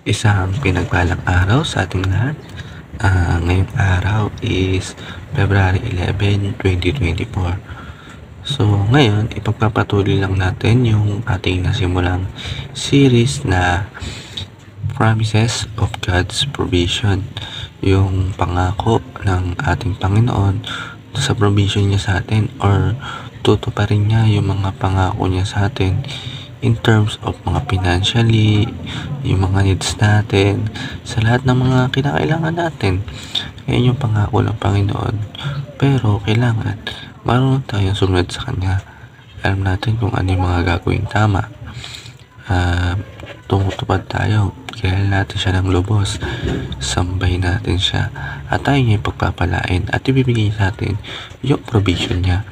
Isang pinagpalang araw sa ating lahat. Ngayong araw is February 11, 2024. So ngayon, ipagpapatuloy lang natin yung ating nasimulang series na Promises of God's Provision. Yung pangako ng ating Panginoon sa provision niya sa atin, or tutuparin niya yung mga pangako niya sa atin in terms of mga financially, yung mga needs natin, sa lahat ng mga kinakailangan natin. Yan yung pangako ng Panginoon. Pero kailangan marunong tayong sumunod sa Kanya. Alam natin kung ano yung mga gagawing tama. Tumutupad tayo. Kilala natin siya ng lubos. Sambay natin siya. At tayo niya pagpapalain at ibibigay sa atin yung provision niya.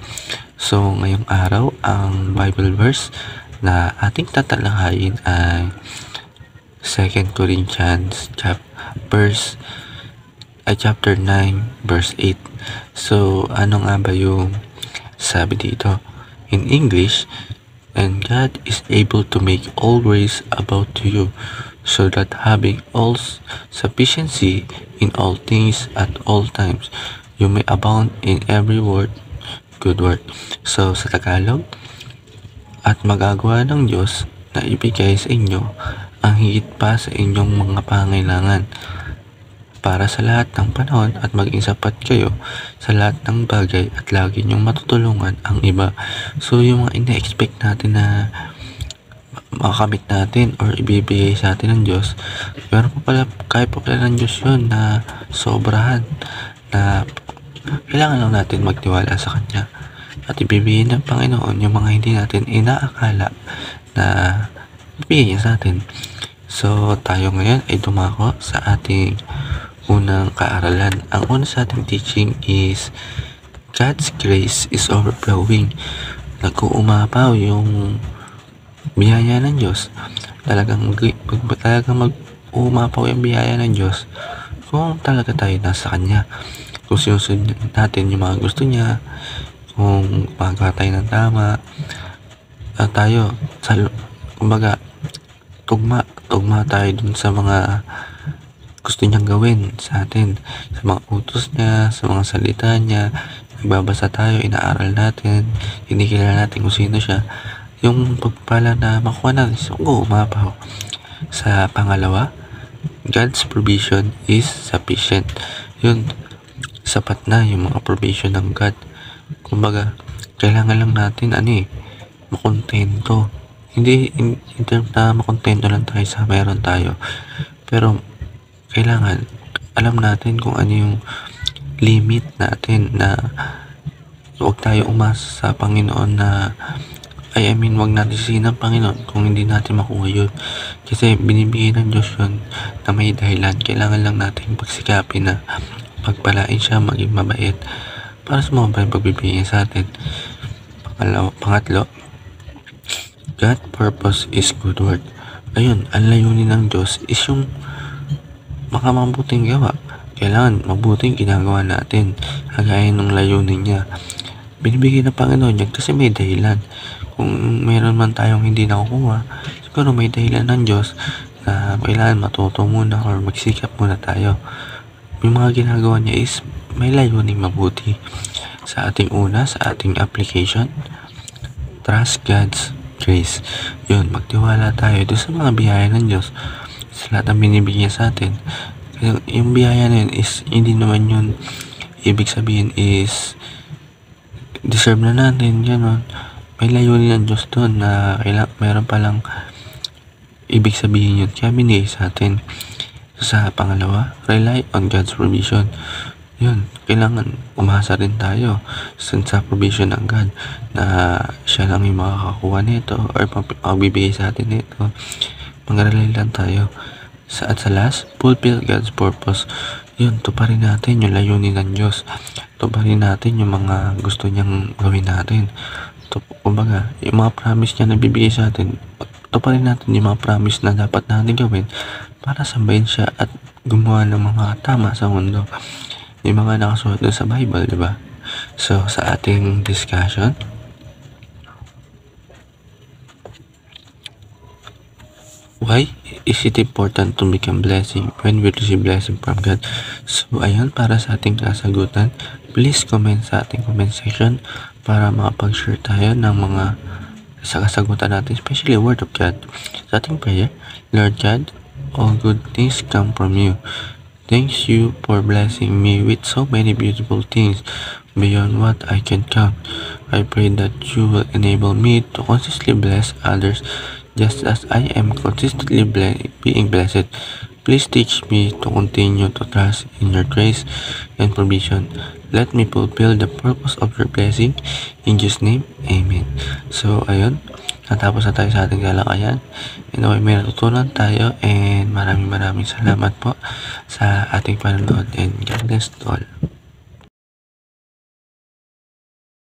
So, ngayong araw, ang Bible verse na ating tatalakayin ay 2 Corinthians chapter 9 verse 8. So, ano nga ba yung sabi dito? In English, and God is able to make all grace abound to you, so that having all sufficiency in all things at all times, you may abound in every good work. So, sa Tagalog, at magagawa ng Diyos na ibigay sa inyo ang higit pa sa inyong mga pangailangan para sa lahat ng panahon, at maging sapat kayo sa lahat ng bagay at lagi niyong matutulungan ang iba. So, yung mga ina-expect natin na makakamit natin or ibibigay sa atin ng Diyos, pero kaya pa pala ng Diyos yun na sobrahan, na kailangan lang natin magtiwala sa Kanya at ibibigay ng Panginoon yung mga hindi natin inaakala na ibigay niya sa atin. So, tayo ngayon ay dumako sa ating unang kaaralan. Ang una sa ating teaching is God's grace is overflowing. Nag-uumapaw yung biyaya ng Diyos. Talagang mag-uumapaw yung biyaya ng Diyos kung talaga tayo nasa Kanya. Kung sinusunod natin yung mga gusto niya, kung magawa tayo ng tama, at tayo, kumbaga, tugma tayo dun sa mga gusto niyang gawin sa atin, sa mga utos niya, sa mga salita niya. Nagbabasa tayo, inaaral natin, kinikilala natin kung sino siya. Yung pagpala na makuha natin, so umapaw. Sa pangalawa, God's provision is sufficient. Yun, sapat na yung mga provision ng God. Kumbaga, kailangan lang natin makontento. Hindi in terms na makontento lang tayo sa meron tayo, pero kailangan alam natin kung ano yung limit natin, na huwag tayo umasa sa Panginoon na huwag natin sisihin ng Panginoon kung hindi natin makuha yun. Kasi binibigay ng Diyos yun na may dahilan. Kailangan lang natin pagsikapin na pagpalain siya, maging mabait para sumobra yung pagbibigay sa atin. Pangatlo, God purpose is good work. Ayun, ang layunin ng Diyos is yung makamabuting gawa. Kailangan mabuting ginagawa natin, kagaya ng layunin niya. Binibigay ng Panginoon yan kasi may dahilan. Kung mayroon man tayong hindi nakukuha, siguro may dahilan ng Diyos na kailangan matuto muna or magsikap muna tayo. Yung mga ginagawa niya is may layuning mabuti. Sa ating application, trust God's grace. Yun, magtiwala tayo doon sa mga biyaya ng Diyos, sa lahat ng binibigyan sa atin. Yung biyaya na yun is hindi naman yun ibig sabihin is deserve na natin, gano'n. May layunin ng Diyos doon na meron palang ibig sabihin yun, kaya binigay sa atin. Sa pangalawa, rely on God's provision. Yun, kailangan umasa rin tayo sa provision ng God, na siya lang yung makakakuha nito or magbibigay sa atin nito. Mag-rely lang tayo. At sa last, fulfill God's purpose. Yun, tuparin natin yung layunin ng Diyos. Tuparin natin yung mga gusto niyang gawin natin. Kumbaga, yung mga promise niya na bibigay sa atin, tuparin natin yung mga promise na dapat natin gawin para sambahin siya at gumawa ng mga tama sa mundo. Yung mga nakasulat doon sa Bible, di ba? So, sa ating discussion, Why is it important to become blessing when we receive blessing from God? So, ayun, para sa ating kasagutan, please comment sa ating comment section para makapag-share tayo ng mga sa kasagutan natin, especially Word of God. Sa ating prayer, Lord God, all good things come from you. Thanks you for blessing me with so many beautiful things beyond what I can count. I pray that you will enable me to consistently bless others just as I am consistently being blessed. Please teach me to continue to trust in your grace and provision. Let me fulfill the purpose of your blessing. In Jesus' name, Amen. So, ayun. Natapos na tayo sa ating talakayan. And okay, may natutunan tayo and maraming salamat po sa ating panonood and God bless to all.